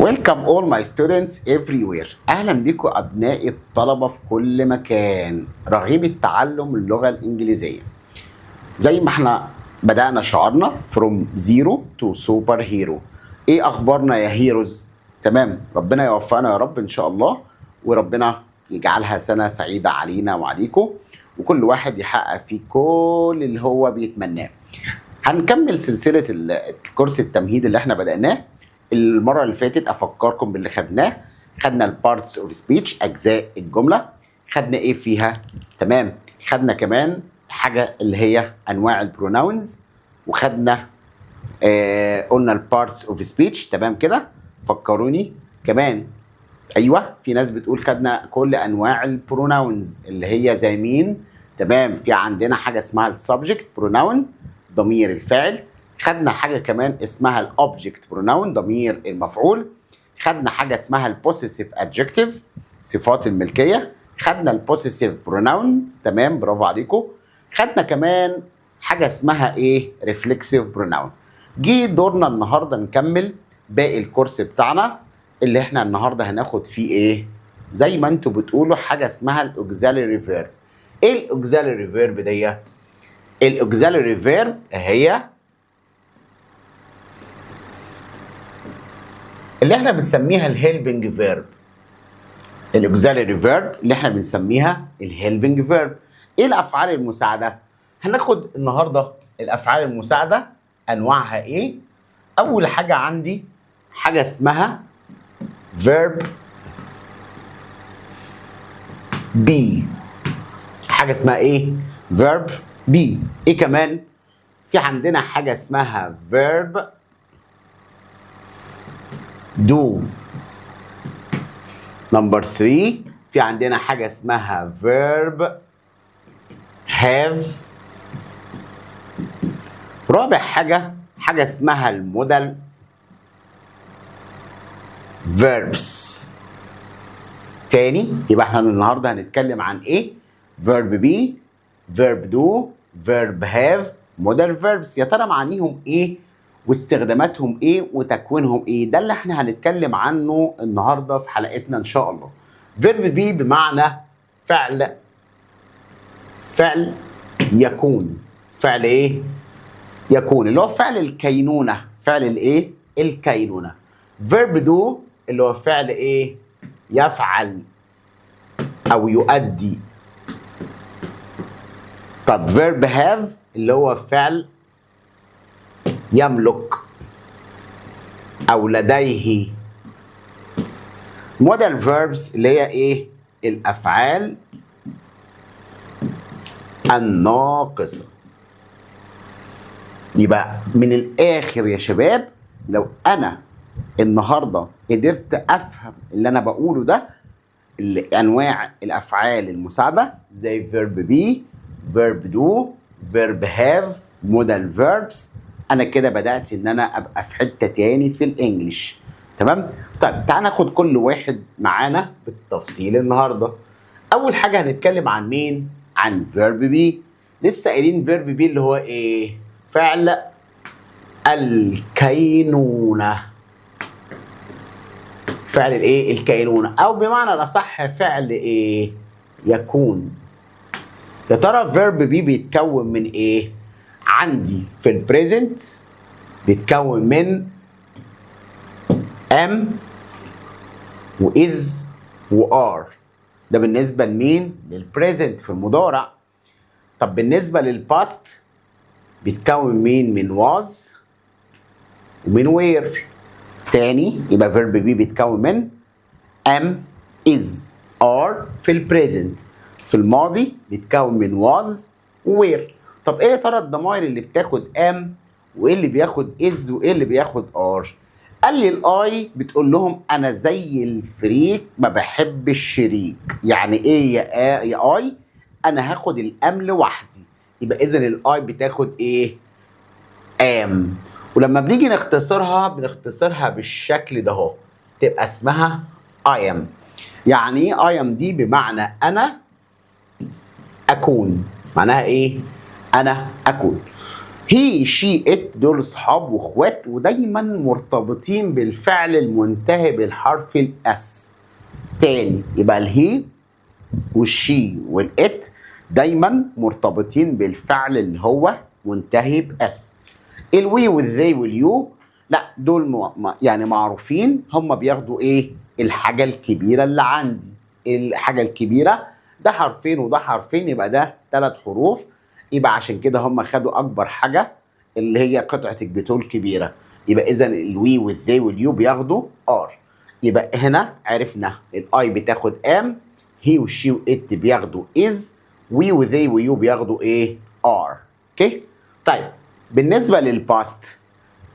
Welcome all my students everywhere. أهلا بكم أبناء الطلبة في كل مكان رغيب التعلم اللغة الإنجليزية. زي ما احنا بدأنا شعارنا from zero to super hero. إيه أخبارنا يا هيروز؟ تمام، ربنا يوفقنا يا رب إن شاء الله، وربنا يجعلها سنة سعيدة علينا وعليكم، وكل واحد يحقق فيه كل اللي هو بيتمناه. هنكمل سلسلة الكورس التمهيدي اللي احنا بدأناه. المرة اللي فاتت أفكركم باللي خدناه. خدنا البارتس اوف سبيتش، أجزاء الجملة. خدنا إيه فيها؟ تمام، خدنا كمان حاجة اللي هي أنواع البروناونز، وخدنا قلنا البارتس اوف سبيتش. تمام كده، فكروني كمان. أيوه، في ناس بتقول خدنا كل أنواع البروناونز اللي هي زي مين؟ تمام، في عندنا حاجة اسمها السبجكت بروناون، ضمير الفاعل. خدنا حاجة كمان اسمها الأوبجكت بروناون، ضمير المفعول. خدنا حاجة اسمها البوسيسيف أدجكتيف، صفات الملكية. خدنا البوسيسيف بروناونز، تمام، برافو عليكم. خدنا كمان حاجة اسمها إيه؟ ريفلكسيف بروناون. جه دورنا النهاردة نكمل باقي الكورس بتاعنا اللي احنا النهاردة هناخد فيه إيه؟ زي ما انتوا بتقولوا حاجة اسمها الأوكسيلري فيرب. إيه الأوكسيلري فيرب دي؟ الأوكسيلري فيرب هي اللي احنا بنسميها الهيلبنج فيرب. الاوكسيلري فيرب اللي احنا بنسميها الهيلبنج فيرب. ايه الافعال المساعده؟ هناخد النهارده الافعال المساعده انواعها ايه. اول حاجه عندي حاجه اسمها فيرب بي. حاجه اسمها ايه؟ فيرب بي. ايه كمان؟ في عندنا حاجه اسمها فيرب do. نمبر 3 في عندنا حاجة اسمها verb have. رابع حاجة اسمها المودال verbs. تاني، يبقى احنا النهاردة هنتكلم عن ايه؟ verb be، verb do، verb have، modal verbs. يا ترى معانيهم ايه؟ واستخداماتهم ايه وتكوينهم ايه؟ ده اللي احنا هنتكلم عنه النهارده في حلقتنا ان شاء الله. فيرب بي بمعنى فعل يكون. فعل ايه؟ يكون، اللي هو فعل الكينونه. فعل الايه؟ الكينونه. فيرب دو اللي هو فعل ايه؟ يفعل او يؤدي. طب فيرب هاف اللي هو فعل يملك أو لديه. مودال فيربس اللي هي إيه؟ الأفعال الناقصة. يبقى من الآخر يا شباب، لو أنا النهاردة قدرت أفهم اللي أنا بقوله ده، أنواع الأفعال المساعدة زي فيرب بي، فيرب دو، فيرب هاف، مودال فيربس، انا كده بدات ان انا ابقى في حته تاني في الانجليش. تمام؟ طيب تعال ناخد كل واحد معانا بالتفصيل النهارده. اول حاجه هنتكلم عن مين؟ عن فيرب بي. لسه قايلين فيرب بي اللي هو ايه؟ فعل الكينونه. فعل الايه؟ الكينونه، او بمعنى الاصح فعل ايه؟ يكون. يا ترى فيرب بي بيتكون من ايه؟ عندي في البريزنت بيتكون من ام وإز وآر. ده بالنسبة لمين؟ للبريزنت في المضارع. طب بالنسبة للباست بيتكون مين؟ من واز ومن وير. تاني، يبقى فيرب بي بيتكون من ام إز آر في البريزنت. في الماضي بيتكون من واز ووير. طب ايه يا ترى الضمائر اللي بتاخد ام وايه اللي بياخد از وايه اللي بياخد ار؟ قال لي الاي بتقول لهم انا زي الفريك ما بحب الشريك. يعني ايه يا اي؟ انا هاخد الام لوحدي. يبقى اذا الاي بتاخد ايه؟ ام. ولما بنيجي نختصرها بنختصرها بالشكل ده اهو، تبقى اسمها I am. يعني ايه I am دي؟ بمعنى انا اكون. معناها ايه؟ انا اكون. هي شي ات دول صحاب واخوات ودايما مرتبطين بالفعل المنتهي بالحرف الاس. تاني يبقى الهي والشي والات دايما مرتبطين بالفعل اللي هو منتهي باس. الوي والذي واليو لا دول يعني معروفين، هم بياخدوا ايه؟ الحاجه الكبيره اللي عندي. الحاجه الكبيره ده حرفين وده حرفين، يبقى ده 3 حروف، يبقى عشان كده هم خدوا اكبر حاجه اللي هي قطعه الجاتوه الكبيره. يبقى اذا الوي والذي واليو بياخدوا ار. يبقى هنا عرفنا الاي بتاخد ام، هي والشي وات بياخدوا از، وي وذي ويو بياخدوا ايه؟ ار. اوكي؟ طيب بالنسبه للباست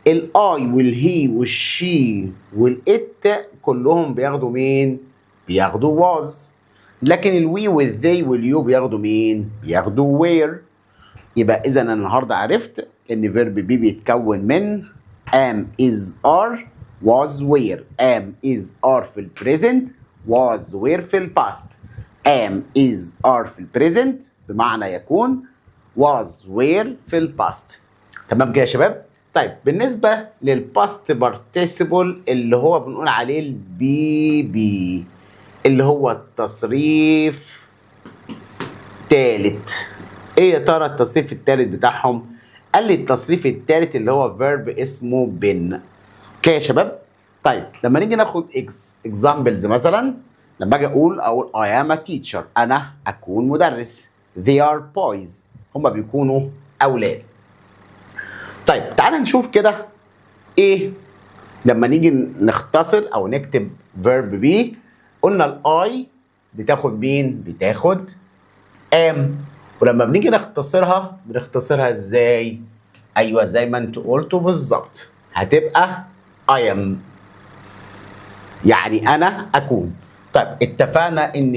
الاي والهي والشي والات كلهم بياخدوا مين؟ بياخدوا واز. لكن الوي والذي واليو بياخدوا مين؟ بياخدوا وير. يبقى اذا انا النهارده عرفت ان فيرب بي بيتكون من am is are was were. am is are في البريزنت، was were في الباست. am is are في البريزنت بمعنى يكون، was were في الباست. تمام كده يا شباب؟ طيب بالنسبه للباست بارتيسيبل اللي هو بنقول عليه البي بي اللي هو التصريف تالت. ايه يا ترى التصريف التالت بتاعهم؟ قال لي التصريف التالت اللي هو فيرب اسمه بن. اوكي يا شباب؟ طيب لما نيجي ناخد اكزامبلز مثلا، لما اجي اقول I am a teacher، انا اكون مدرس. they are boys، هما بيكونوا اولاد. طيب تعال نشوف كده ايه لما نيجي نختصر او نكتب فيرب بي. قلنا الاي بتاخد مين؟ بتاخد ام. ولما بنيجي نختصرها بنختصرها ازاي؟ ايوه زي ما انتوا قلتوا بالظبط، هتبقى I am، يعني انا اكون. طيب اتفقنا ان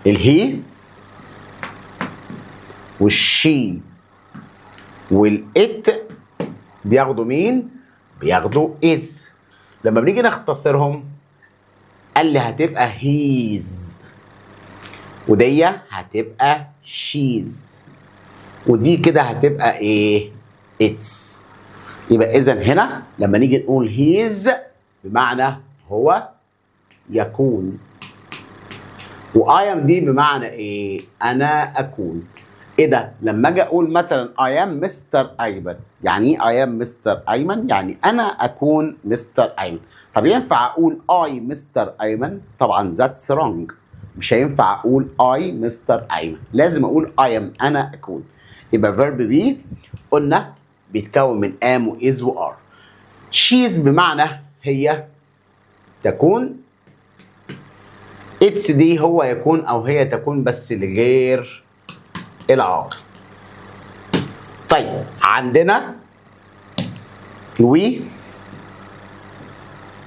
الهي والشي والات بياخدوا مين؟ بياخدوا is. لما بنيجي نختصرهم قال لي هتبقى هيز، ودي هتبقى شيز، ودي كده هتبقى ايه؟ اتس. يبقى اذا هنا لما نيجي نقول هيز بمعنى هو يكون، واي ام دي بمعنى ايه؟ انا اكون. ايه ده؟ لما اجي اقول مثلا I am مستر ايمن، يعني ايه I am مستر ايمن؟ يعني انا اكون مستر ايمن. طب ينفع اقول I مستر ايمن؟ طبعا that's wrong، مش هينفع اقول I مستر ايمن، لازم اقول I am، انا اكون. يبقى فيرب بي قلنا بيتكون من am و is و are. she's بمعنى هي تكون. it's دي هو يكون او هي تكون بس لغير العاقل. طيب عندنا we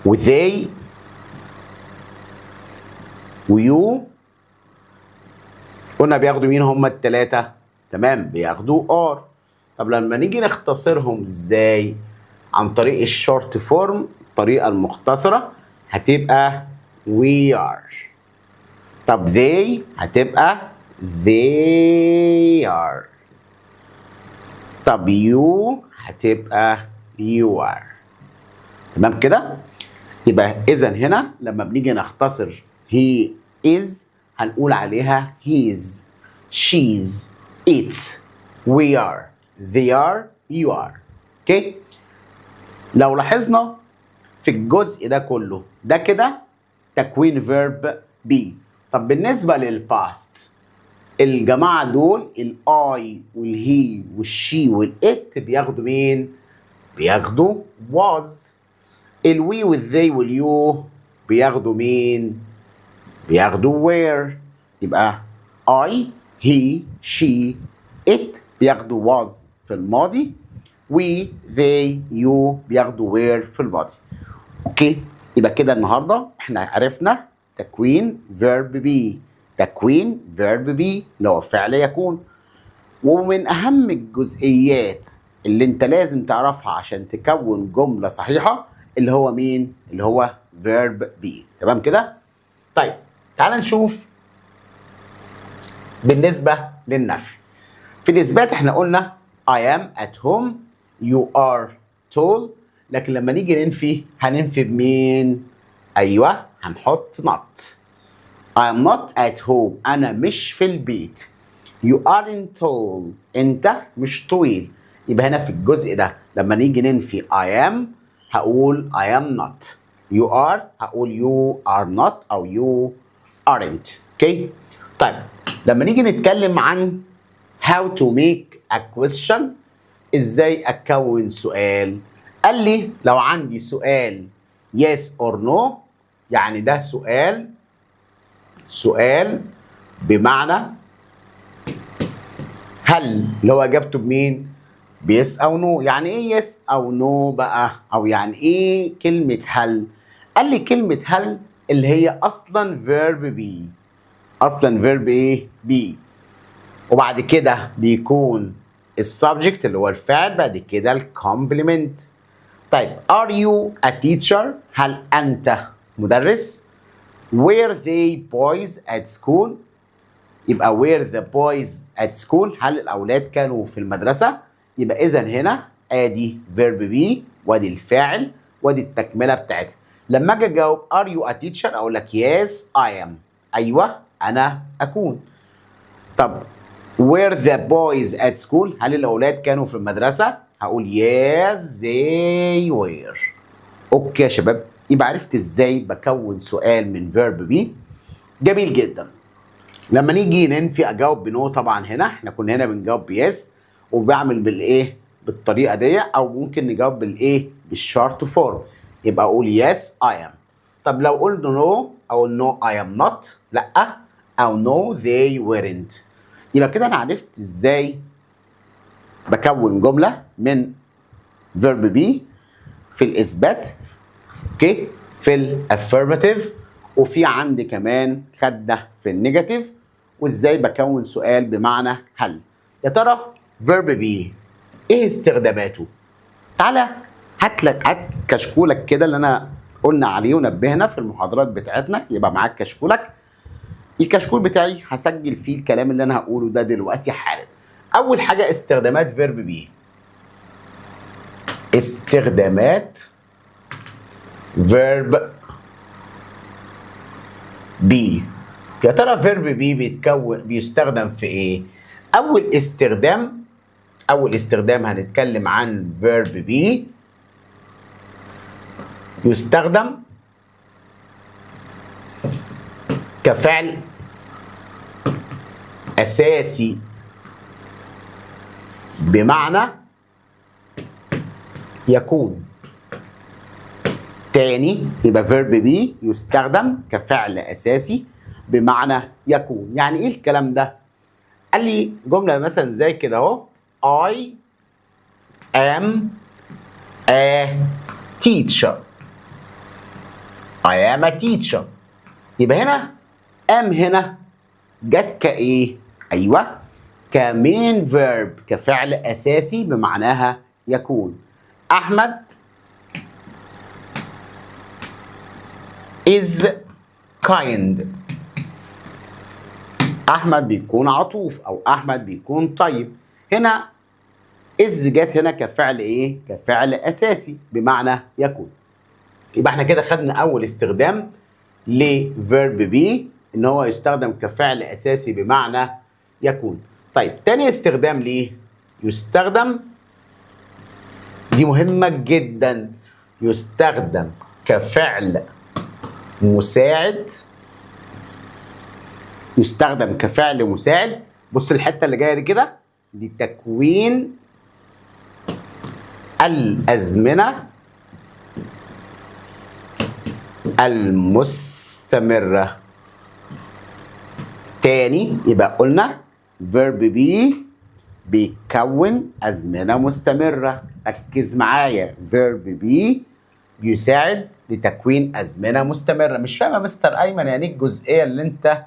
و they و you، قلنا بياخدوا مين هم التلاتة؟ تمام، بياخدوا are. طب لما نيجي نختصرهم ازاي؟ عن طريق الشورت فورم، الطريقة المختصرة هتبقى we are. طب they هتبقى they are. طب you هتبقى you are. تمام كده؟ يبقى إذا هنا لما بنيجي نختصر he is هنقول عليها his، she's، it's، we are، they are، you are. اوكي؟ لو لاحظنا في الجزء ده كله ده كده تكوين فيرب بي. طب بالنسبة للباست الجماعة دول الاي والهي والشي والات بياخدوا مين؟ بياخدوا was. الوي والذي واليو بياخدوا مين؟ بياخدوا were. يبقى I، he، she، it بياخدوا was في الماضي، we، they، you بياخدوا were في الماضي. اوكي؟ يبقى كده النهارده احنا عرفنا تكوين فيرب بي. تكوين فيرب بي اللي هو فعل يكون. ومن اهم الجزئيات اللي انت لازم تعرفها عشان تكون جمله صحيحه اللي هو مين؟ اللي هو فيرب بي. تمام كده؟ طيب تعال نشوف بالنسبه للنفي. في الاثبات احنا قلنا I am at home. You are tall. لكن لما نيجي ننفي هننفي بمين؟ أيوه هنحط not. I am not at home. أنا مش في البيت. You aren't tall. أنت مش طويل. يبقى هنا في الجزء ده لما نيجي ننفي I am هقول I am not. You are هقول you are not أو you aren't. اوكي؟ طيب لما نيجي نتكلم عن how to make a question، ازاي اكون سؤال؟ قال لي لو عندي سؤال yes or no، يعني ده سؤال بمعنى هل، اللي هو اجابته بمين؟ بيس او نو. يعني ايه يس او نو بقى؟ او يعني ايه كلمة هل؟ قال لي كلمة هل اللي هي اصلا verb be. اصلا verb ايه؟ be. وبعد كده بيكون السبجكت اللي هو الفعل، بعد كده الكومبلمنت. طيب are you a teacher؟ هل انت مدرس؟ were they boys at school؟ يبقى were the boys at school، هل الاولاد كانوا في المدرسه؟ يبقى اذا هنا ادي verb be وادي الفاعل وادي التكمله بتاعتها. لما اجي اجاوب are you a teacher اقول لك yes I am. ايوه انا اكون. طب were the boys at school؟ هل الاولاد كانوا في المدرسه؟ هقول yes they were. اوكي يا شباب، يبقى عرفت ازاي بكون سؤال من verb be. جميل جدا. لما نيجي ننفي اجاوب بنو، طبعا هنا احنا كنا هنا بنجاوب بيس وبعمل بالايه؟ بالطريقه دي، او ممكن نجاوب بالايه؟ بالشارت فورم. يبقى اقول يس اي ام. طب لو قلت نو اقول نو اي ام نوت، لا، او نو they weren't. يبقى كده انا عرفت ازاي بكون جمله من verb be في الاثبات، اوكي، في الافيرماتيف، وفي عندي كمان خدنا في النيجاتيف، وازاي بكون سؤال بمعنى هل. يا ترى verb be ايه استخداماته؟ تعالى هات كشكولك كده اللي انا قلنا عليه ونبهنا في المحاضرات بتاعتنا، يبقى معاك كشكولك. الكشكول بتاعي هسجل فيه الكلام اللي انا هقوله ده دلوقتي حالا. اول حاجه استخدامات verb be. استخدامات verb be. يا ترى verb be بيستخدم في ايه؟ اول استخدام هنتكلم عن verb be يستخدم كفعل اساسي بمعنى يكون. تاني يبقى verb be يستخدم كفعل اساسي بمعنى يكون. يعني ايه الكلام ده؟ قال لي جمله مثلا زي كده اهو I am a teacher. I am a teacher. يبقى هنا am هنا جت كايه؟ ايوه كمين فيرب، كفعل اساسي بمعناها يكون. احمد is kind. احمد بيكون عطوف او احمد بيكون طيب. هنا is جت هنا كفعل ايه؟ كفعل اساسي بمعنى يكون. يبقى احنا كده خدنا اول استخدام لverb be ان هو يستخدم كفعل اساسي بمعنى يكون. طيب تاني استخدام ليه يستخدم، دي مهمة جدا، يستخدم كفعل مساعد. يستخدم كفعل مساعد. بص الحتة اللي جاية دي كده، لتكوين الأزمنة المستمرة. تاني يبقى قلنا verb be بيكون أزمنة مستمرة. ركز معايا، verb be بيساعد لتكوين أزمنة مستمرة. مش فاهم يا مستر أيمن يعني إيه الجزئية اللي أنت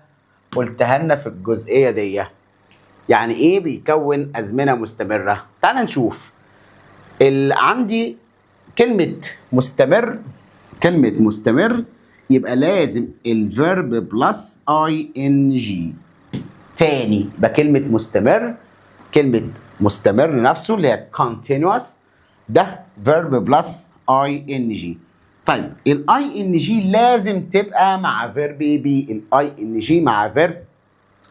قلتها لنا في الجزئية دي؟ يعني إيه بيكون أزمنة مستمرة؟ تعال نشوف. عندي كلمة مستمر، كلمة مستمر يبقى لازم الفيرب بلس ing. تاني يبقى كلمة مستمر كلمة مستمر نفسه اللي هي continuous ده verb plus ing. طيب ال ing لازم تبقى مع verb be. ال ing مع verb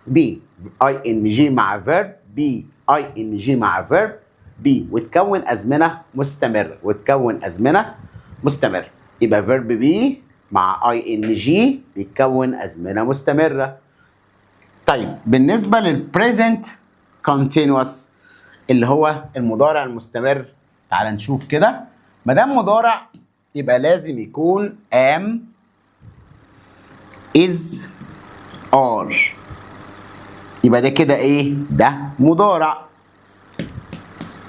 be. ing مع verb be. ing مع verb be وتكون أزمنة مستمرة. يبقى verb be مع ing بيتكون أزمنة مستمرة. طيب بالنسبة للpresent continuous اللي هو المضارع المستمر، تعال نشوف كده. ما دام مضارع يبقى لازم يكون am is are. يبقى ده كده ايه؟ ده مضارع.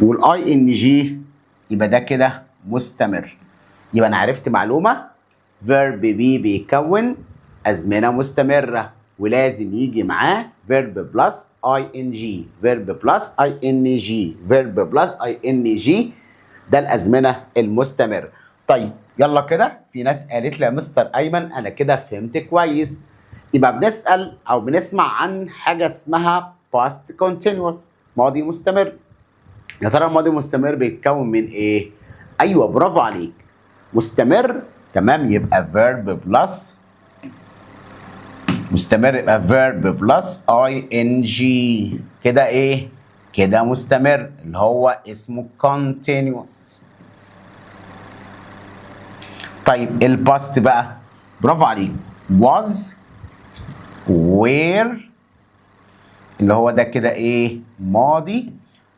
والاي ان جي يبقى ده كده مستمر. يبقى انا عرفت معلومه، verb be بيكون ازمنه مستمره ولازم يجي معاه verb plus ing. ده الازمنه المستمره. طيب يلا كده، في ناس قالت لي يا مستر ايمن انا كده فهمت كويس. يبقى بنسال او بنسمع عن حاجه اسمها past continuous، ماضي مستمر. يا ترى الماضي المستمر بيتكون من ايه؟ ايوه برافو عليك، مستمر. تمام، يبقى verb plus مستمر، يبقى verb plus ing. كده ايه؟ كده مستمر اللي هو اسمه continuous. طيب الباست بقى، برافو عليك، was were اللي هو ده كده ايه؟ ماضي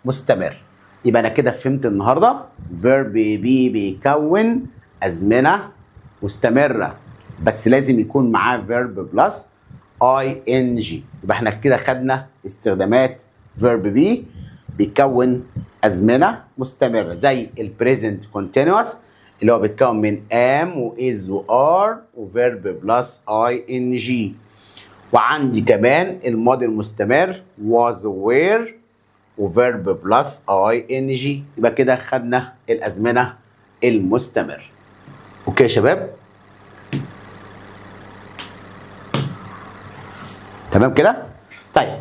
مستمر. يبقى انا كده فهمت النهارده verb be بيكون ازمنه مستمره بس لازم يكون معاه verb plus ing. يبقى احنا كده خدنا استخدامات verb be بيكون ازمنه مستمره زي البريزنت continuous اللي هو بيتكون من am و is و are و verb plus ing. وعندي كمان الماضي المستمر was were و verb plus ing. يبقى كده خدنا الازمنه المستمر. اوكي يا شباب؟ تمام كده؟ طيب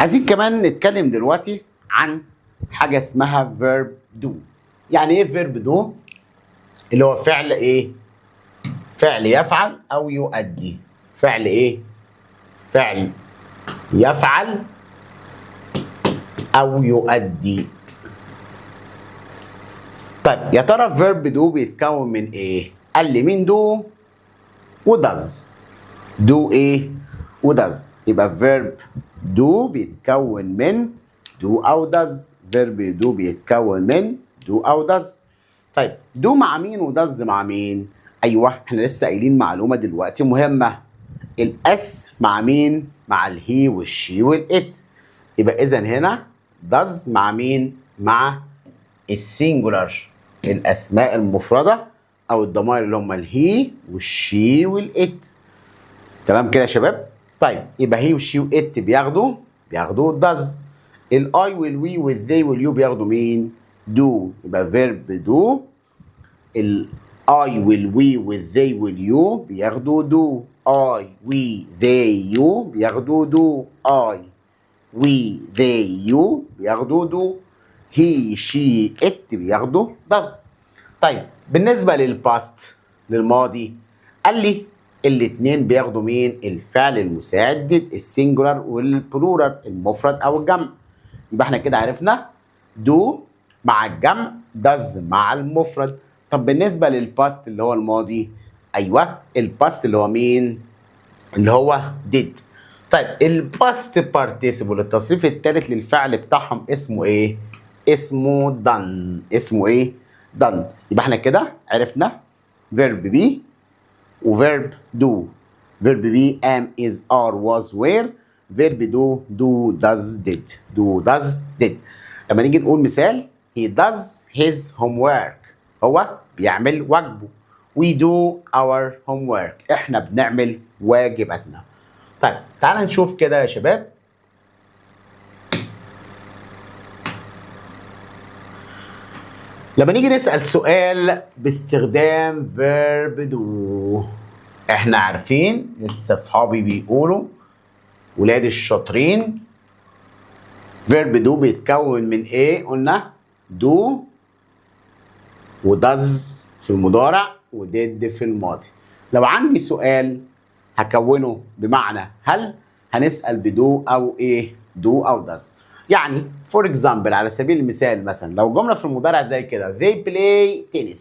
عايزين كمان نتكلم دلوقتي عن حاجه اسمها verb do. يعني ايه verb do؟ اللي هو فعل ايه؟ فعل يفعل او يؤدي. فعل ايه؟ فعل يفعل او يؤدي. طيب يا ترى verb do بيتكون من ايه؟ قال لي من do و does. do ايه و does. يبقى verb do بيتكون من do او does. verb do بيتكون من do او does. طيب do مع مين و does مع مين؟ ايوه احنا لسه قايلين معلومه دلوقتي مهمه. الاس مع مين؟ مع الهي والشي والات. يبقى اذا هنا does مع مين؟ مع السينجولار، الاسماء المفرده او الضمائر اللي هم الهي والشي والات. تمام كده يا شباب؟ طيب يبقى هي والشي وات بياخدوا does. الاي والوي والذي واليو بياخدوا مين؟ do. يبقى verb do. الاي والوي والذي واليو بياخدوا do. I we they you بياخدوا do. I we they you بياخدوا do. he she it بياخدوا does. طيب بالنسبه للباست للماضي قال لي الاثنين بياخدوا مين؟ الفعل المساعد did، السنجولار والبلورال، المفرد او الجمع. يبقى احنا كده عرفنا do مع الجمع، does مع المفرد. طب بالنسبه للباست اللي هو الماضي، ايوه الباست اللي هو مين؟ اللي هو did. طيب الباست بارتيسيبل التصريف الثالث للفعل بتاعهم اسمه ايه؟ اسمه done. اسمه ايه؟ done. يبقى احنا كده عرفنا verb be و verb do. verb be am is are was were. verb do does did. لما نيجي نقول مثال he does his homework، هو بيعمل واجبه. we do our homework، احنا بنعمل واجباتنا. طيب تعال نشوف كده يا شباب. لما نيجي نسأل سؤال باستخدام verb do، احنا عارفين لسه اصحابي بيقولوا ولاد الشاطرين فيرب دو بيتكون من ايه؟ قلنا دو وداز في المضارع وديد في الماضي. لو عندي سؤال هكونه بمعنى هل، هنسأل بدو او ايه؟ دو او داز. يعني فور اكزامبل، على سبيل المثال مثلا لو جمله في المضارع زي كده they play tennis.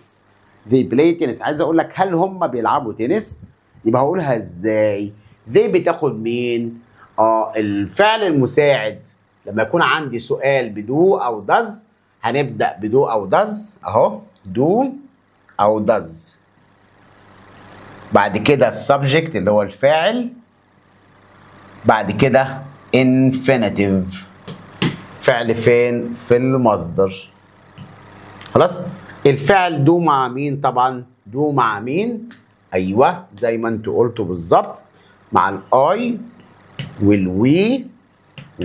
they play tennis، عايز اقول لك هل هم بيلعبوا تنس؟ يبقى هقولها ازاي؟ they بتاخد مين؟ الفعل المساعد. لما يكون عندي سؤال بدو او داز هنبدأ بدو او داز اهو، دو او داز. بعد كده السبجكت اللي هو الفاعل، بعد كده infinitive، فعل فين؟ في المصدر. خلاص؟ الفعل دو مع مين طبعا؟ دو مع مين؟ ايوه زي ما انتوا قلتوا بالظبط، مع الاي والوي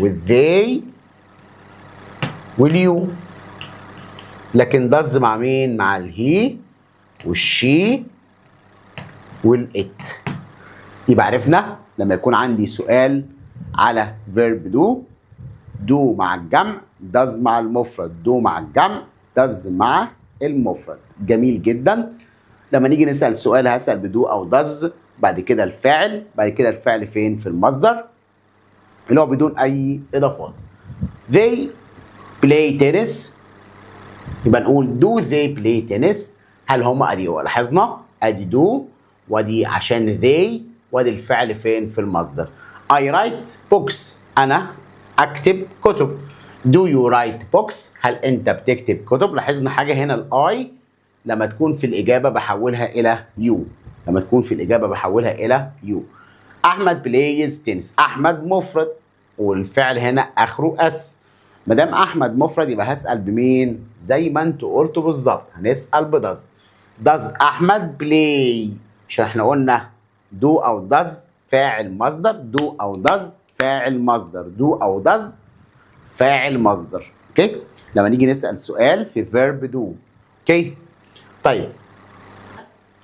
والذي واليو. لكن داز مع مين؟ مع الهي والشي والإت. يبقى عرفنا لما يكون عندي سؤال على فيرب دو، دو مع الجمع، داز مع المفرد، دو مع الجمع، داز مع المفرد. جميل جدا. لما نيجي نسأل سؤال هسأل بدو أو داز، بعد كده الفاعل، بعد كده الفعل فين؟ في المصدر اللي هو بدون أي إضافات. They play tennis، يبقى نقول do they play tennis؟ هل هم أدي لاحظنا أدي do ودي عشان they ودي الفعل فين؟ في المصدر. I write books، أنا أكتب كتب. Do you write books؟ هل أنت بتكتب كتب؟ لاحظنا حاجة هنا، الآي لما تكون في الإجابة بحولها إلى you، لما تكون في الإجابة بحولها إلى you. أحمد plays tennis، أحمد مفرد والفعل هنا آخره اس. ما دام أحمد مفرد يبقى هسأل بمين؟ زي ما أنتوا قلتوا بالظبط، هنسأل بداز. داز أحمد بلاي، عشان احنا قلنا دو أو داز فاعل مصدر، دو أو داز فاعل مصدر، دو أو داز فاعل مصدر. اوكي؟ لما نيجي نسأل سؤال في فيرب دو. اوكي؟ طيب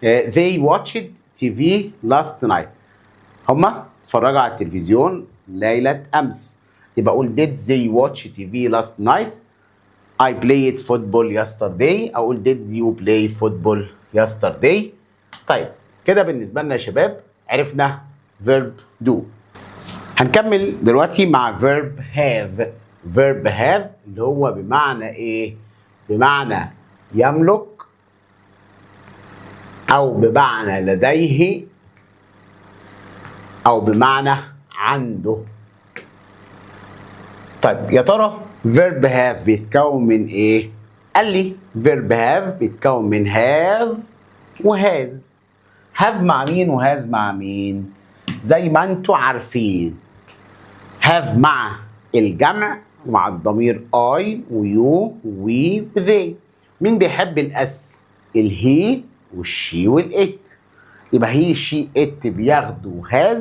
they watched TV last night، هما اتفرجوا على التلفزيون ليلة أمس. يبقى أقول did they watch TV last night؟ I played football yesterday، أقول did you play football yesterday؟ طيب كده بالنسبة لنا يا شباب عرفنا verb do. هنكمل دلوقتي مع verb have. verb have اللي هو بمعنى إيه؟ بمعنى يملك أو بمعنى لديه أو بمعنى عنده. طيب يا ترى verb have بيتكون من ايه؟ قال لي verb have بيتكون من have وhas. have مع مين وhas مع مين؟ زي ما انتوا عارفين have مع الجمع ومع الضمير I ويو وي وthey. مين بيحب الاس؟ الهي والشي والات. يبقى هي شي ات بياخدوا has،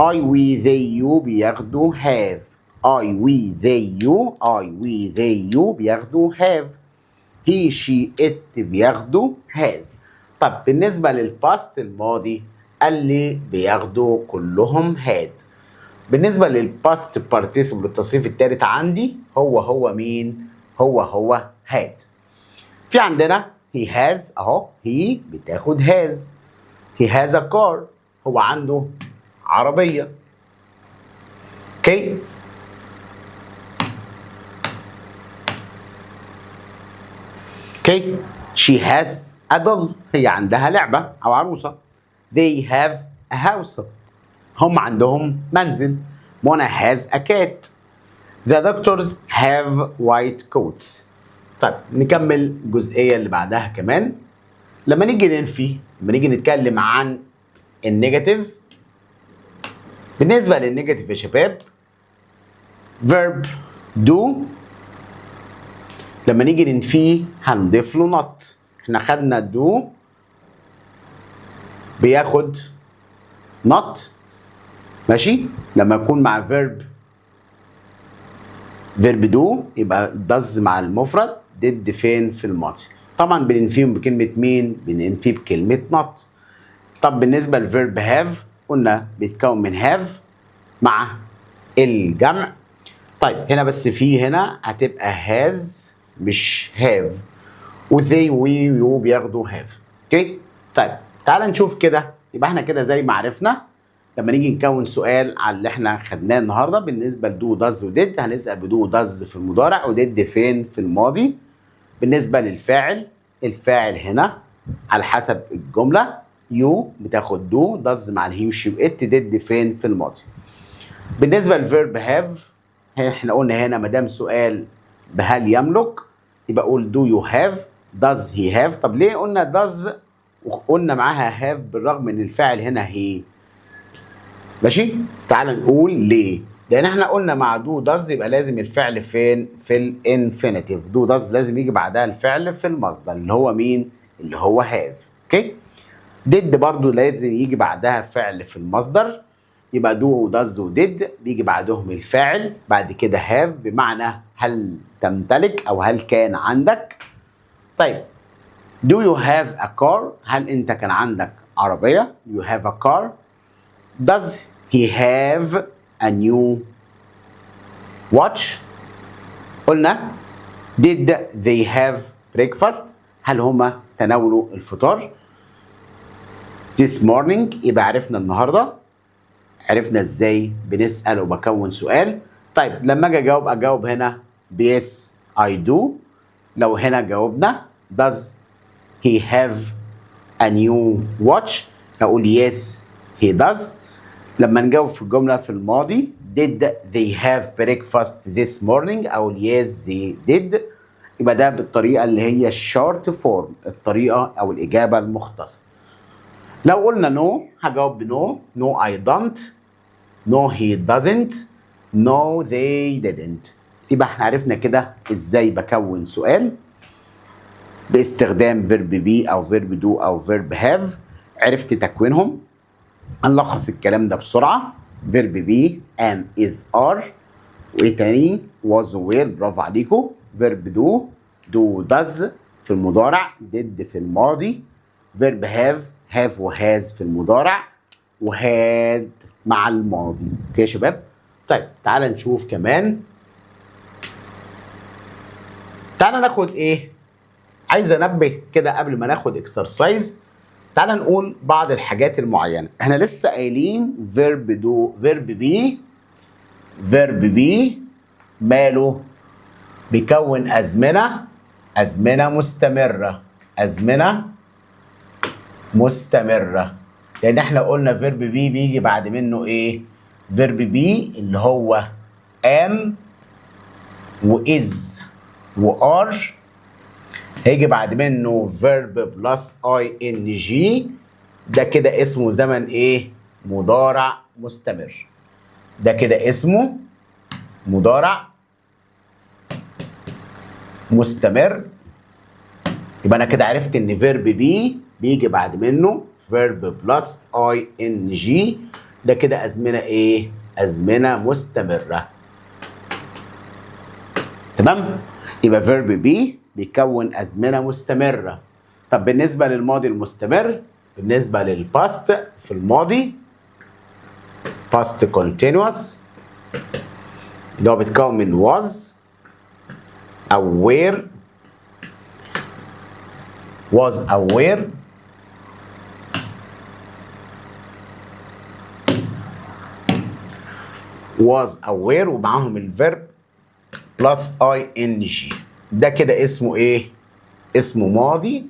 I we they you بياخدوا have. I we they you، I we they you بياخدوا have. he she it بياخدوا has. طب بالنسبة للباست الماضي قال لي بياخدوا كلهم had. بالنسبة للباست participle التصريف الثالث عندي هو مين؟ هو had. في عندنا he has اهو، he بتاخد has. he has a car، هو عنده عربية. اوكي؟ اوكي؟ she has a doll، هي عندها لعبة أو عروسة. they have a house، هم عندهم منزل. Mona has a cat. the doctors have white coats. طيب نكمل الجزئية اللي بعدها كمان. لما نيجي ننفي، لما نيجي نتكلم عن النيجاتيف، بالنسبة للنيجاتيف يا شباب verb do لما نيجي ننفيه هنضيف له not. احنا خدنا do بياخد not، ماشي؟ لما يكون مع verb do يبقى does مع المفرد، did فين؟ في الماضي. طبعا بننفيهم بكلمة مين؟ بننفيه بكلمة not. طب بالنسبة للفيرب have قلنا بيتكون من have مع الجمع. طيب طيب هنا بس في هنا هتبقى has مش have، وthey ويو بياخدوا have. اوكي طيب تعال نشوف كده. يبقى احنا كده زي ما عرفنا لما نيجي نكون سؤال على اللي احنا خدناه النهارده بالنسبه لدو داز وديد، هنسال بدو داز في المضارع وديد فين في الماضي. بالنسبه للفاعل، الفاعل هنا على حسب الجمله يو بتاخد دو، داز مع الهي وشي وات، ديد فين في الماضي. بالنسبه للفيرب هاف، احنا قلنا هنا ما دام سؤال بهل يملك يبقى اقول دو يو هاف، داز هي هاف. طب ليه قلنا داز وقلنا معاها هاف بالرغم ان الفاعل هنا هي؟ ماشي تعال نقول ليه. لان احنا قلنا مع دو داز يبقى لازم الفعل فين؟ في الانفينيتيف. دو داز لازم يجي بعدها الفعل في المصدر اللي هو مين؟ اللي هو هاف. اوكي ديد برضو لازم يجي بعدها فعل في المصدر، يبقى دو وداز وديد بيجي بعدهم الفاعل بعد كده هاف بمعنى هل تمتلك او هل كان عندك. طيب do you have a car؟ هل انت كان عندك عربية؟ you have a car. does he have a new watch؟ قلنا did they have breakfast؟ هل هما تناولوا الفطار؟ this morning يبقى عرفنا النهارده، عرفنا ازاي بنسأل وبكون سؤال. طيب لما اجي اجاوب هنا yes I do. لو هنا جاوبنا does he have a new watch اقول yes he does. لما نجاوب في الجملة في الماضي did they have breakfast this morning اقول yes they did. يبقى ده بالطريقة اللي هي الشورت فورم، الطريقة او الإجابة المختصرة. لو قلنا no هجاوب بنو، no I don't، no he doesn't، no they didn't. يبقى احنا عرفنا كده ازاي بكون سؤال باستخدام verb be او verb do او verb have. عرفت تكوينهم. هنلخص الكلام ده بسرعة. verb be am is are، وايه تاني؟ was were، برافو عليكم. verb do does في المضارع، did في الماضي. verb have وhas في المضارع، وهاد مع الماضي. اوكي يا شباب؟ طيب تعال نشوف كمان. تعال ناخد ايه؟ عايز انبه كده قبل ما ناخد اكسرسايز. تعال نقول بعض الحاجات المعينه. احنا لسه قايلين verb be ماله؟ بيكون ازمنه مستمره. لان احنا قلنا verb be بيجي بعد منه ايه؟ verb be اللي هو am وis وare، هيجي بعد منه verb plus ing. ده كده اسمه زمن ايه؟ مضارع مستمر. ده كده اسمه مضارع مستمر. يبقى انا كده عرفت ان verb be بيجي بعد منه verb plus ing. ده كده ازمنه ايه؟ ازمنه مستمره. تمام؟ يبقى verb be بيكون ازمنه مستمره. طب بالنسبه للماضي المستمر، بالنسبه للباست في الماضي past continuous اللي هو بيتكون من was او were، was aware ومعاهم الفيرب بلس ing. ده كده اسمه ايه؟ اسمه ماضي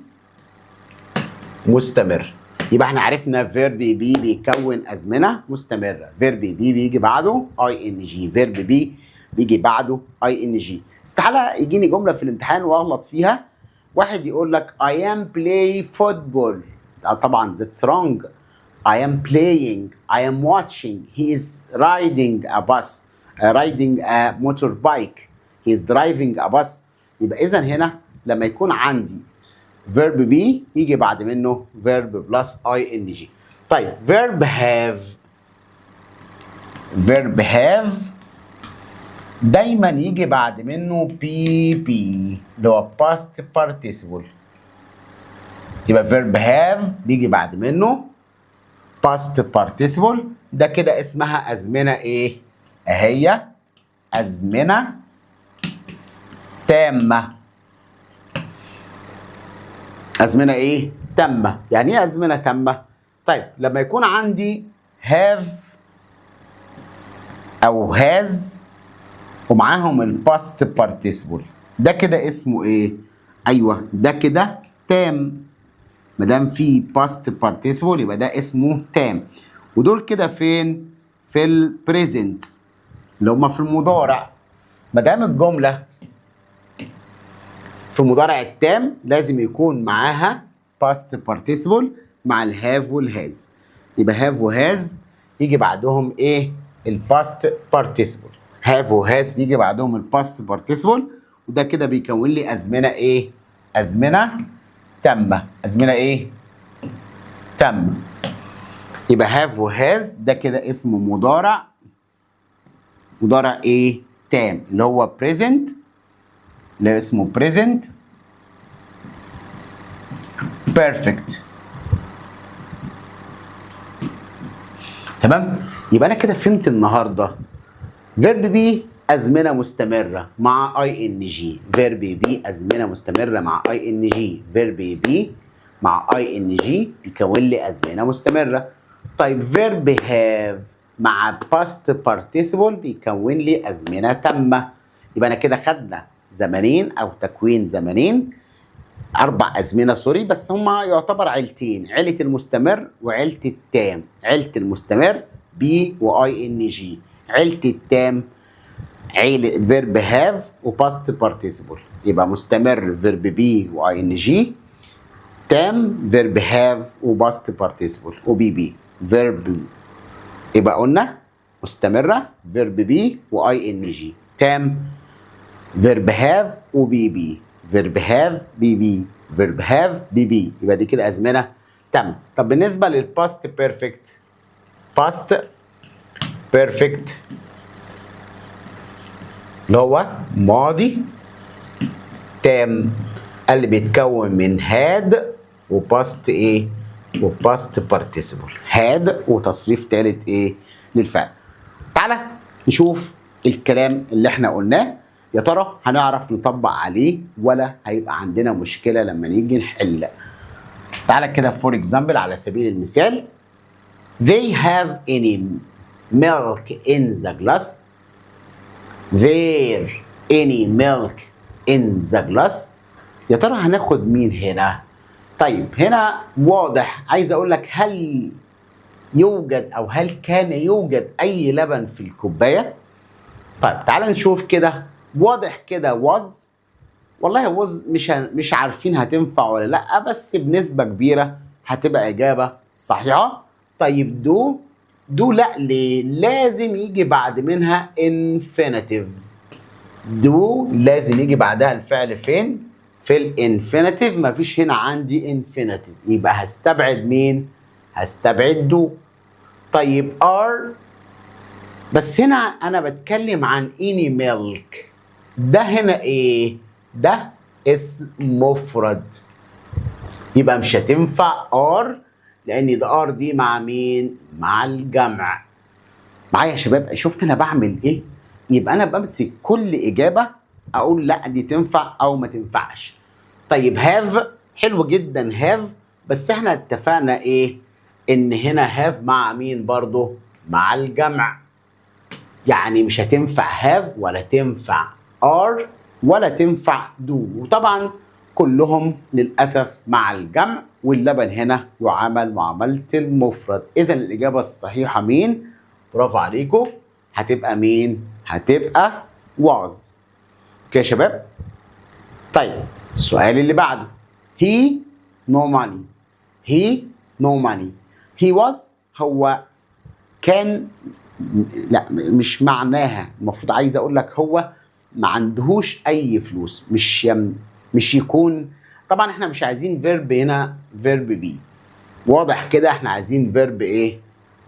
مستمر. يبقى احنا عرفنا verb be بيكون ازمنه مستمره. verb be بيجي بعده ing، verb be بيجي بعده ing. استحاله يجيني جمله في الامتحان واغلط فيها. واحد يقول لك I am play football، طبعا that's wrong. I am playing، I am watching، he is riding a bus، riding a motorbike، he is driving a bus. يبقى إذا هنا لما يكون عندي verb be يجي بعد منه verb plus ing. طيب verb have دايما يجي بعد منه PP اللي هو past participle. يبقى verb have بيجي بعد منه past participle. ده كده اسمها أزمنة إيه؟ أهي أزمنة تامة. أزمنة إيه؟ تامة. يعني إيه أزمنة تامة؟ طيب لما يكون عندي have أو has ومعاهم الباست participle، ده كده اسمه إيه؟ أيوه ده كده تام. ما دام في باست participle يبقى ده اسمه تام. ودول كده فين؟ في البريزنت اللي هما في المضارع. ما دام الجملة في المضارع التام لازم يكون معاها past participle مع الهاف والهاز. يبقى هاف وهاز يجي بعدهم ايه؟ الباست participle. هاف وهاز بيجي بعدهم الباست participle، وده كده بيكون لي أزمنة ايه؟ أزمنة تامة. أزمنة ايه؟ تامة. يبقى هاف وهاز ده كده اسمه مضارع. مضارع ايه؟ تام اللي هو present، اللي اسمه present perfect. تمام؟ يبقى انا كده فهمت النهارده فيرب بي ازمنه مستمره مع اي ان جي. فيرب بي ازمنه مستمره مع اي ان جي. فيرب بي مع اي ان جي بيكون لي ازمنه مستمره. طيب فيرب هاف مع باست participle بيكون لي ازمنه تامه. يبقى انا كده خدنا زمنين او تكوين زمنين، 4 أزمنة سوري، بس هما يعتبر عيلتين، عيلة المستمر وعيلة التام. عيلة المستمر بي واي ان جي، عيلة التام عيلة فيرب هاف وباست بارتيسيبل. يبقى مستمر فيرب بي واي ان جي، تام فيرب هاف وباست بارتيسيبل وبي بي فيرب. يبقى قلنا مستمرة فيرب بي واي ان جي، تام فيرب هاف وبي بي، فيرب هاف بي بي، فيرب هاف بي بي. يبقى دي كده أزمنة تامة. طب بالنسبة للباست بيرفكت، باست بيرفكت اللي هو ماضي تام اللي بيتكون من هاد وباست ايه؟ وباست بارتيسيبل. هاد وتصريف ثالث ايه؟ للفعل. تعالى نشوف الكلام اللي احنا قلناه، يا ترى هنعرف نطبق عليه ولا هيبقى عندنا مشكلة لما نيجي نحل. تعالى كده فور اكزامبل على سبيل المثال. They have any milk in the glass. There any milk in the glass. يا ترى هناخد مين هنا؟ طيب هنا واضح، عايز اقول لك هل يوجد او هل كان يوجد اي لبن في الكوبايه؟ طيب تعال نشوف كده. واضح كده was. والله was مش عارفين هتنفع ولا لا، بس بنسبه كبيره هتبقى اجابه صحيحه. طيب دو لا، ليه؟ لازم يجي بعد منها infinitive. دو لازم يجي بعدها الفعل فين؟ في الانفينيتيف. مفيش هنا عندي انفينيتيف، يبقى هستبعد مين؟ هستبعد دو. طيب ار، بس هنا انا بتكلم عن اني ميلك. ده هنا ايه؟ ده اسم مفرد، يبقى مش هتنفع ار، لان ده ار دي مع مين؟ مع الجمع. معايا يا شباب؟ شفت انا بعمل ايه؟ يبقى انا بمسك كل اجابه اقول لا دي تنفع او ما تنفعش. طيب هاف، حلو جدا هاف، بس احنا اتفقنا ايه؟ ان هنا هاف مع مين برضو؟ مع الجمع. يعني مش هتنفع هاف ولا تنفع ار ولا تنفع دو، وطبعا كلهم للاسف مع الجمع، واللبن هنا يعامل معامله المفرد. اذا الاجابه الصحيحه مين؟ برافو عليكم، هتبقى مين؟ هتبقى was. اوكي يا شباب؟ طيب السؤال اللي بعده. he no money. he no money. he was هو كان، لا مش معناها، المفروض عايز اقول لك هو ما عندهوش اي فلوس. مش يكون، طبعا احنا مش عايزين فيرب هنا فيرب بي، واضح كده احنا عايزين فيرب ايه؟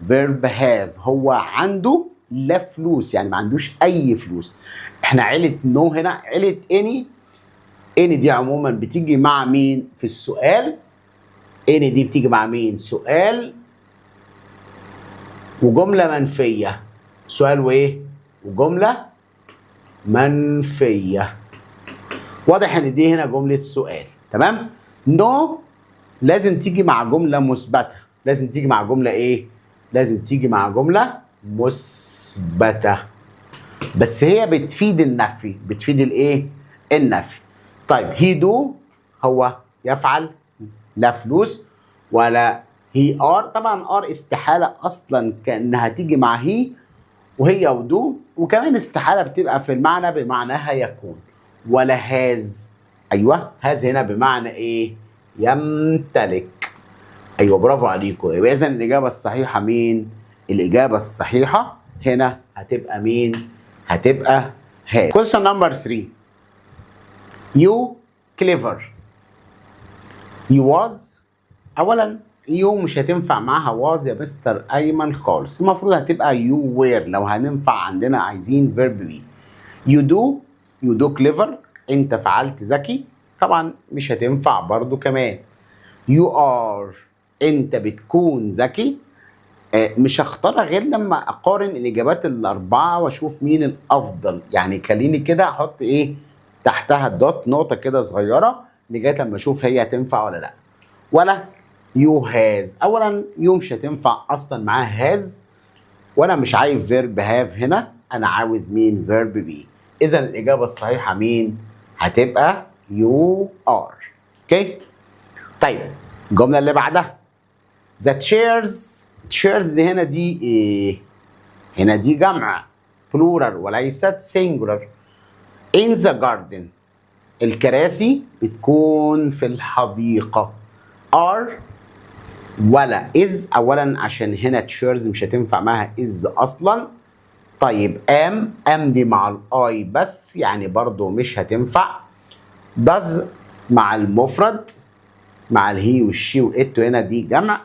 فيرب هاف. هو عنده لا فلوس، يعني ما عندوش اي فلوس. احنا عيلة نو هنا عيلة اني. اني دي عموما بتيجي مع مين في السؤال؟ اني دي بتيجي مع مين؟ سؤال وجملة منفية. سؤال وايه؟ وجملة منفية. واضح ان دي هنا جملة سؤال. تمام. نو لازم تيجي مع جملة مثبتة. لازم تيجي مع جملة ايه؟ لازم تيجي مع جملة مثبتة، بس هي بتفيد النفي. بتفيد الايه؟ النفي. طيب هي دو هو يفعل، لا فلوس ولا هي ار. طبعا ار استحالة اصلا كأنها تيجي مع هي، وهي ودو، وكمان استحالة بتبقى في المعنى بمعناها يكون. ولا هاز. ايوه هاز هنا بمعنى ايه؟ يمتلك. ايوه برافو عليكم. يبقى اذا الاجابه الصحيحه مين؟ الاجابه الصحيحه هنا هتبقى مين؟ هتبقى هاز. question number 3. you clever. you was. اولا you مش هتنفع معاها was يا مستر ايمن خالص. المفروض هتبقى you were لو هننفع عندنا عايزين verb be. you do. you do clever. انت فعلت ذكي. طبعا مش هتنفع برضو كمان. you are. انت بتكون ذكي. مش هختارها غير لما اقارن الاجابات الاربعه واشوف مين الافضل. يعني خليني كده احط ايه تحتها الدوت، نقطه كده صغيره، لغايه لما اشوف هي هتنفع ولا لا. ولا يو هاز. اولا يو مش هتنفع اصلا معاها هاز، وانا مش عايز فيرب هاف هنا، انا عاوز مين؟ فيرب بي. اذا الاجابه الصحيحه مين؟ هتبقى يو ار. اوكي. طيب الجمله اللي بعدها the chairs. chairs دي هنا دي ايه؟ هنا دي جمع plural وليست singular. in the garden. الكراسي بتكون في الحديقة. are ولا is. اولا عشان هنا chairs مش هتنفع معاها is اصلا. طيب am دي مع الاي بس يعني برضو مش هتنفع. does مع المفرد مع الهي والشي والات، هنا دي جمع.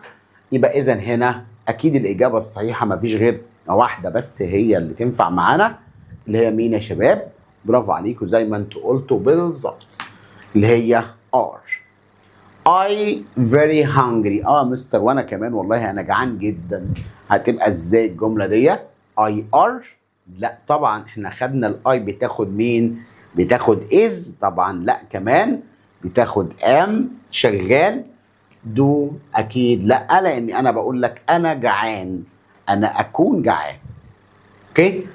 يبقى اذا هنا اكيد الاجابه الصحيحه مفيش غير واحده بس هي اللي تنفع معانا، اللي هي مين يا شباب؟ برافو عليكم زي ما انتوا قلتوا بالظبط، اللي هي ار. I very hungry. مستر وانا كمان والله انا جعان جدا. هتبقى ازاي الجمله دي؟ I are. لا طبعا احنا خدنا الاي بتاخد مين؟ بتاخد is. طبعا لا كمان بتاخد am. شغال. دو اكيد لا، لاني انا بقول لك انا جعان، انا اكون جعان. اوكي.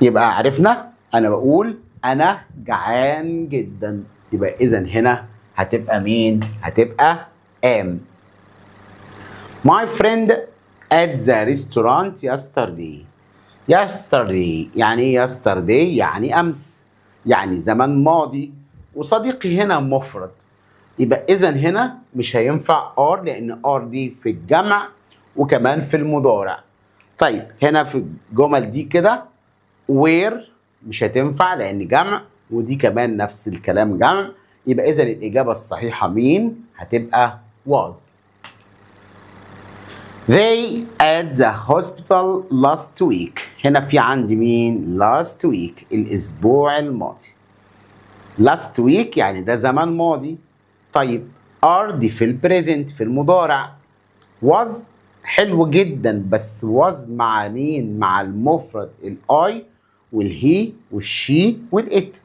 يبقى عرفنا انا بقول انا جعان جدا. يبقى اذا هنا هتبقى مين؟ هتبقى am. My friend at the restaurant yesterday. yesterday يعني ايه yesterday؟ يعني امس، يعني زمن ماضي، وصديقي هنا مفرد. يبقى اذا هنا مش هينفع ار، لان ار دي في الجمع وكمان في المضارع. طيب هنا في الجمل دي كده وير مش هتنفع لان جمع، ودي كمان نفس الكلام جمع. يبقى اذا الاجابه الصحيحه مين؟ هتبقى was. They at the hospital last week. هنا في عندي مين؟ last week الاسبوع الماضي. last week يعني ده زمن ماضي. طيب are دي في البريزنت في المضارع. was حلو جدا، بس was مع مين؟ مع المفرد الاي والهي والشي والات.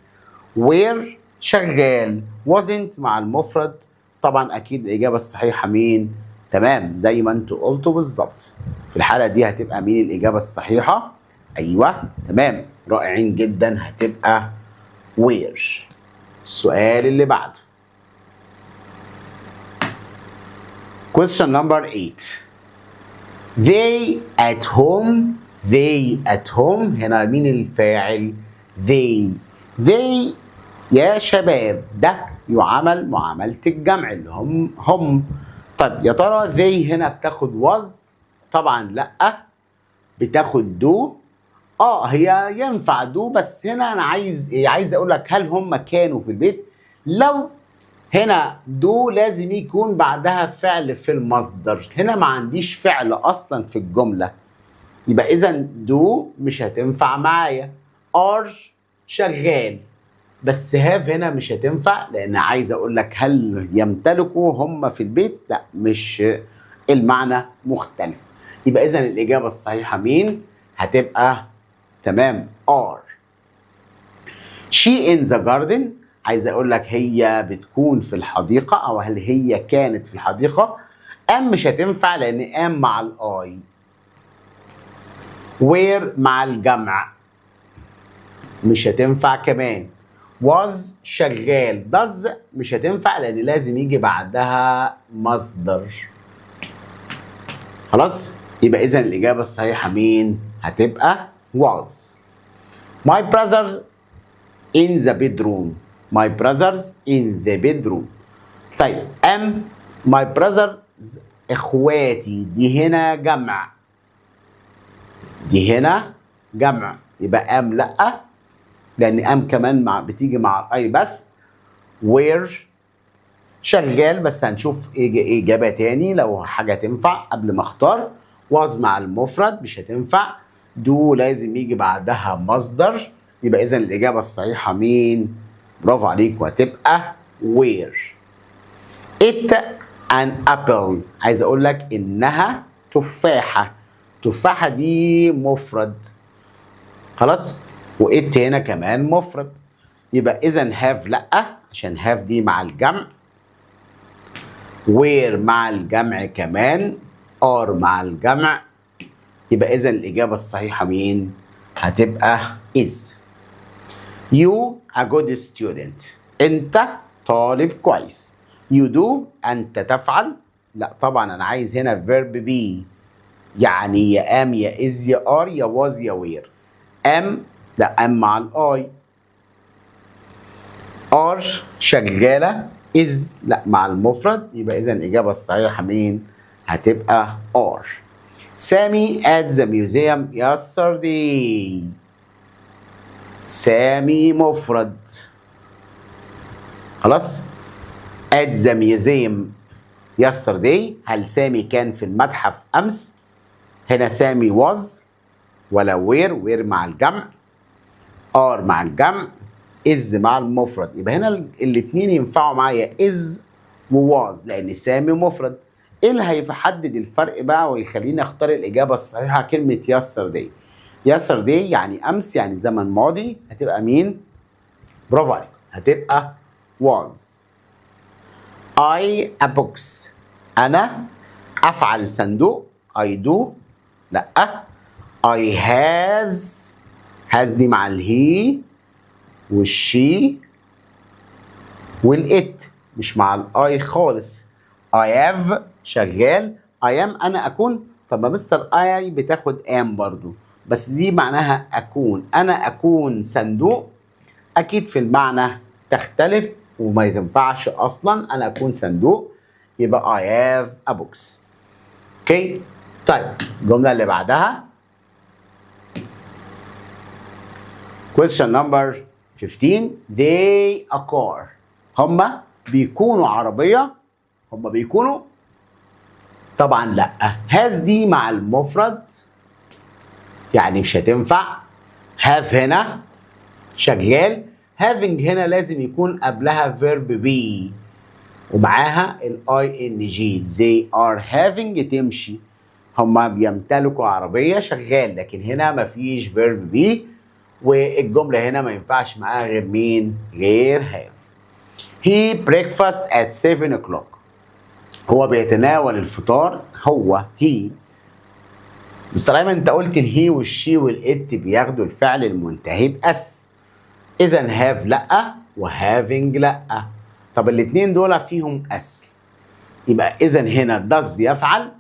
were شغال. wasn't مع المفرد. طبعا اكيد الاجابه الصحيحه مين؟ تمام زي ما انتوا قلتوا بالظبط. في الحاله دي هتبقى مين الاجابه الصحيحه؟ ايوه تمام رائعين جدا، هتبقى were. السؤال اللي بعده question number 8. they at home. they at home هنا مين الفاعل؟ they يا شباب ده يعامل معاملة الجمع اللي هم. طب يا ترى they هنا بتاخد was؟ طبعا لا. بتاخد do. هي ينفع do، بس هنا انا عايز ايه؟ عايز اقول لك هل هم كانوا في البيت؟ لو هنا دو لازم يكون بعدها فعل في المصدر. هنا ما عنديش فعل اصلا في الجمله، يبقى اذا دو مش هتنفع معايا. ار شغال، بس هاف هنا مش هتنفع لان عايز اقول لك هل يمتلكوا هم في البيت؟ لا مش المعنى مختلف. يبقى اذا الاجابه الصحيحه مين؟ هتبقى تمام ار. she in the garden عايز اقول لك هي بتكون في الحديقة او هل هي كانت في الحديقة. ام مش هتنفع لان ام مع الاي. where مع الجمع مش هتنفع كمان. was شغال. does مش هتنفع لان لازم يجي بعدها مصدر. خلاص يبقى اذا الاجابه الصحيحه مين؟ هتبقى was. my brothers in the bedroom. my brothers in the bedroom. طيب my brothers اخواتي دي هنا جمع. دي هنا جمع يبقى لا لان كمان بتيجي مع الاي بس. where شغال بس هنشوف اجابه تاني لو حاجه تنفع قبل ما اختار. was مع المفرد مش هتنفع. do لازم يجي بعدها مصدر يبقى اذا الاجابه الصحيحه مين؟ برافو عليك وهتبقى where. it an apple عايز اقول لك انها تفاحه. تفاحه دي مفرد. خلاص وات هنا كمان مفرد يبقى اذا have لا عشان have دي مع الجمع. where مع الجمع كمان. are مع الجمع يبقى اذا الاجابه الصحيحه مين؟ هتبقى is. you a good student انت طالب كويس. you do انت تفعل. لا طبعا انا عايز هنا verb be يعني يا am يا is يا are يا was يا were. am لا am مع الاي. are شغاله. is لا مع المفرد يبقى اذا الاجابه الصحيحه مين؟ هتبقى are. سامي at the museum yesterday. سامي مفرد. خلاص at the museum yesterday هل سامي كان في المتحف امس؟ هنا سامي was ولا were مع الجمع. are مع الجمع. is مع المفرد يبقى هنا الاثنين ينفعوا معايا is و was لان سامي مفرد. ايه اللي هيحدد الفرق بقى ويخليني اختار الاجابه الصحيحه؟ كلمه yesterday. yesterday يعني امس يعني زمن ماضي هتبقى مين؟ برافو عليك هتبقى was. I a box انا افعل صندوق. I do لا. I has دي مع الهي والشي والإت مش مع الاي خالص. I have شغال. I am انا اكون. طب ما مستر اي بتاخد am برضو بس دي معناها اكون. انا اكون صندوق اكيد في المعنى تختلف وما تنفعش اصلا انا اكون صندوق يبقى I have a box. اوكي طيب الجمله اللي بعدها question number 15 they a car. هما بيكونوا عربية. هما بيكونوا طبعا لا. has دي مع المفرد يعني مش هتنفع. have هنا شغال. having هنا لازم يكون قبلها verb be ومعاها ال ing. they are having تمشي. هما بيمتلكوا عربية شغال لكن هنا مفيش verb be والجملة هنا ما ينفعش معاها غير مين؟ غير have. he breakfast at 7 o'clock. هو بيتناول الفطار. هو he. مستر ايمن انت قلت الهي والشي والات بياخدوا الفعل المنتهي باس. اذا have لا وهافينج لا. طب الاثنين دول فيهم اس يبقى اذا هنا does يفعل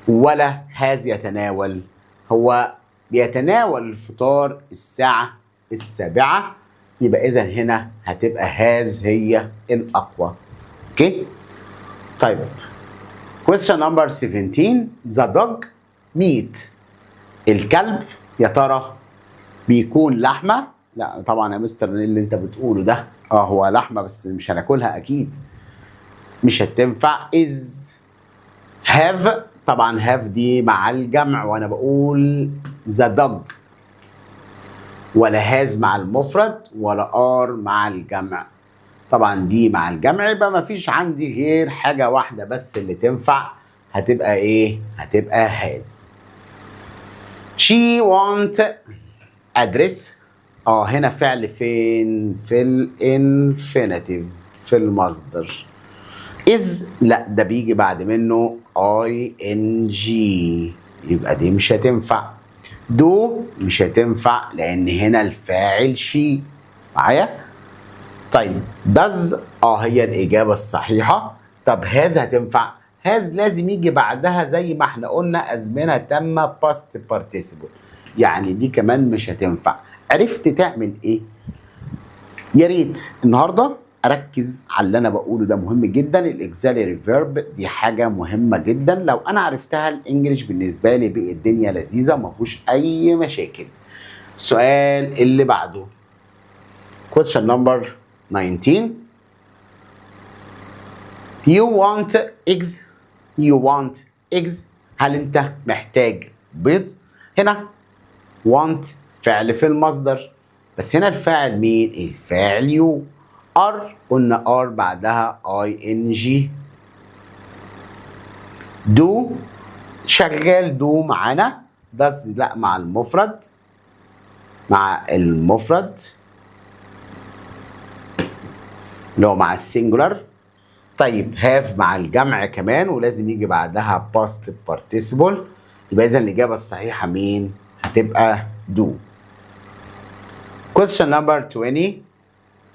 ولا has يتناول. هو بيتناول الفطار الساعة 7 يبقى إذا هنا هتبقى has هي الأقوى. أوكي؟ طيب question number 17 the dog meat. الكلب يا ترى بيكون لحمة؟ لا طبعا يا مستر اللي أنت بتقوله ده هو لحمة بس مش هناكلها أكيد. مش هتنفع. is have طبعا have دي مع الجمع وانا بقول the dog ولا has مع المفرد ولا are مع الجمع. طبعا دي مع الجمع يبقى ما فيش عندي غير حاجة واحدة بس اللي تنفع هتبقى ايه؟ هتبقى has. she want address هنا فعل فين؟ في الانفينيتيف، في المصدر. is لا، ده بيجي بعد منه ing، يبقى دي مش هتنفع. do مش هتنفع لان هنا الفاعل she. معايا؟ طيب does هي الاجابه الصحيحه. طب has هتنفع؟ has لازم يجي بعدها زي ما احنا قلنا ازمنه تامه past participle، يعني دي كمان مش هتنفع. عرفت تعمل ايه؟ يا ريت النهارده اركز على اللي انا بقوله، ده مهم جدا. الاكسيلري فيرب دي حاجه مهمه جدا، لو انا عرفتها الانجليش بالنسبه لي بقى الدنيا لذيذه ما فيهوش اي مشاكل. السؤال اللي بعده question number 19. you want eggs. you want eggs، هل انت محتاج بيض؟ هنا want فعل في المصدر، بس هنا الفاعل مين؟ الفاعل يو. ار قلنا ار بعدها ing. دو شغال دو معانا. does لا، مع المفرد، مع المفرد اللي هو مع السنجولار. طيب هاف مع الجمع كمان ولازم يجي بعدها past participle، يبقى اذا الاجابه الصحيحه مين؟ هتبقى do. question number 20.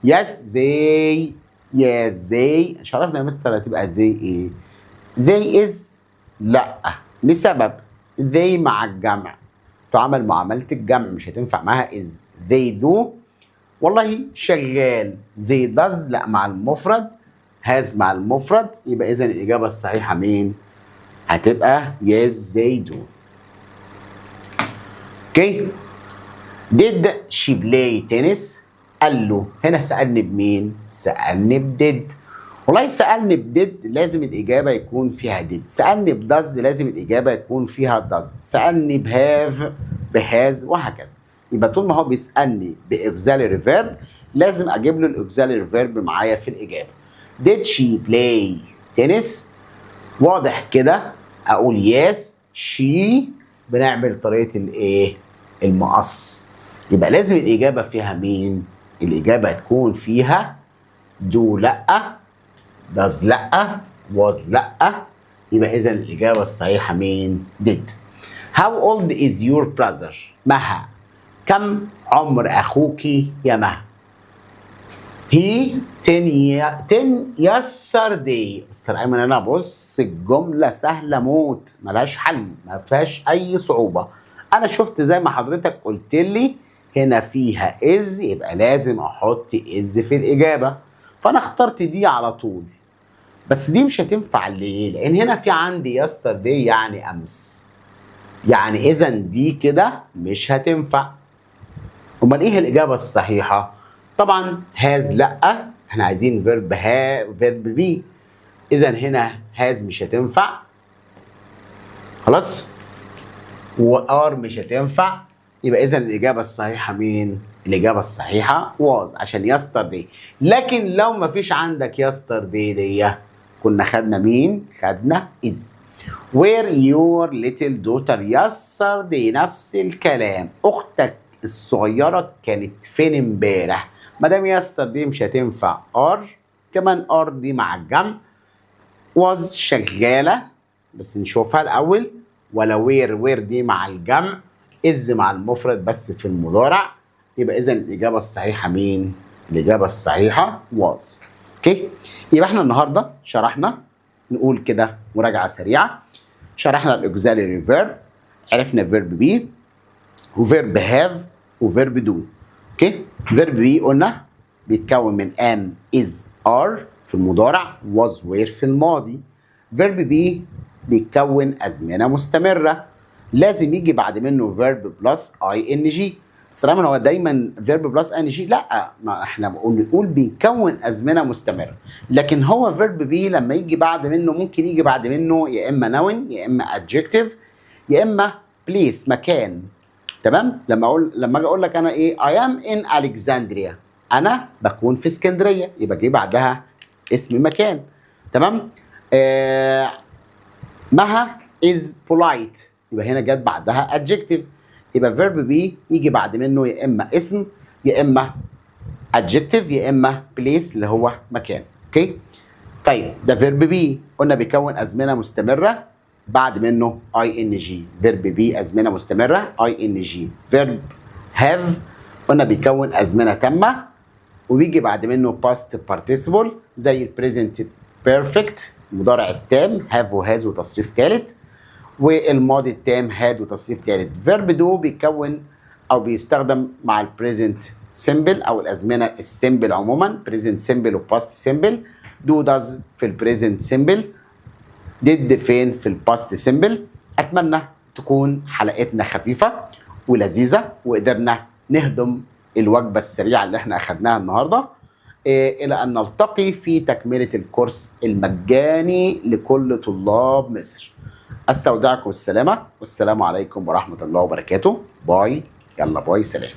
yes they. yes they، مش عرفنا يا مستر هتبقى زي ايه؟ زي is لا، لسبب they مع الجمع تعامل معاملة الجمع، مش هتنفع معاها is. they do والله شغال. they does لا، مع المفرد. has مع المفرد، يبقى اذا الاجابة الصحيحة مين؟ هتبقى yes they do. اوكي. did she play tennis؟ قال له هنا سألني بمين؟ سألني بديد. والله سألني بديد لازم الإجابة يكون فيها ديد. سألني بدز لازم الإجابة يكون فيها دز. سألني بهاف بهاز وهكذا. يبقى طول ما هو بيسألني بإكزالري فيرب لازم أجيب له الإكزالري فيرب معايا في الإجابة. did she play tennis؟ واضح كده أقول yes she، بنعمل طريقة الإيه؟ المقص. يبقى لازم الإجابة فيها مين؟ الإجابة تكون فيها do لأ، does لأ، was لأ، يبقى إذا الإجابة الصحيحة مين؟ did. How old is your brother؟ مها، كم عمر أخوك يا مها؟ He 10 yesterday. مستر أيمن أنا بص الجملة سهلة موت ملهاش حل، ما فيهاش أي صعوبة. أنا شفت زي ما حضرتك قلت لي هنا فيها is، يبقى لازم أحط is في الإجابة، فأنا اخترت دي على طول. بس دي مش هتنفع ليه؟ لأن هنا في عندي yesterday يعني أمس، يعني إذا دي كده مش هتنفع. أمال إيه الإجابة الصحيحة؟ طبعا has لأ، إحنا عايزين فيرب فيرب بي، إذا هنا has مش هتنفع خلاص، وار مش هتنفع، يبقى إذا الإجابة الصحيحة مين؟ الإجابة الصحيحة was عشان yesterday. لكن لو ما فيش عندك yesterday دي كنا خدنا مين؟ خدنا is. Where your little daughter yesterday؟ نفس الكلام، أختك الصغيرة كانت فين امبارح؟ ما دام yesterday مش هتنفع are، كمان are دي مع الجمع. was شغالة بس نشوفها الأول، ولا where دي مع الجمع، is مع المفرد بس في المضارع، يبقى إذا الإجابة الصحيحة مين؟ الإجابة الصحيحة was. اوكي؟ يبقى احنا النهارده شرحنا، نقول كده مراجعة سريعة. شرحنا الأوكسيلري فيرب، عرفنا فيرب بي وفيرب هاف وفيرب دو. اوكي؟ فيرب بي قلنا بيتكون من am is are في المضارع، was were في الماضي. فيرب بي بيتكون أزمنة مستمرة، لازم يجي بعد منه فيرب بلس ing. السلام هو دايما فيرب بلس ان جي؟ لا، ما احنا بنقول بيكون ازمنه مستمره، لكن هو فيرب بي لما يجي بعد منه ممكن يجي بعد منه يا اما نون يا اما ادجكتيف يا اما بليس مكان. تمام؟ لما اجي اقول لك انا ايه I am in Alexandria، انا بكون في اسكندريه، يبقى جه بعدها اسم مكان. تمام؟ مها is polite، يبقى هنا جت بعدها adjective، يبقى verb be يجي بعد منه يا اما اسم يا اما adjective يا اما place اللي هو مكان. اوكي. طيب ده فيرب بي قلنا بيكون ازمنه مستمره بعد منه اي ان جي. فيرب بي ازمنه مستمره اي ان جي. فيرب هاف قلنا بيكون ازمنه تامه وبيجي بعد منه past participle زي البريزنت بيرفكت المضارع التام هاف وهاز وتصريف ثالث، والماضي التام هاد وتصريف ثالث. فيرب دو بيكون او بيستخدم مع البريزنت سيمبل او الازمنه السيمبل عموما، بريزنت سيمبل وباست سيمبل. دو داز في البريزنت سيمبل، ديد فين في الباست سيمبل. اتمنى تكون حلقتنا خفيفه ولذيذه وقدرنا نهضم الوجبه السريعه اللي احنا اخدناها النهارده. الى ان نلتقي في تكمله الكورس المجاني لكل طلاب مصر. استودعكم السلامه والسلام عليكم ورحمه الله وبركاته. باي. يلا باي. سلام.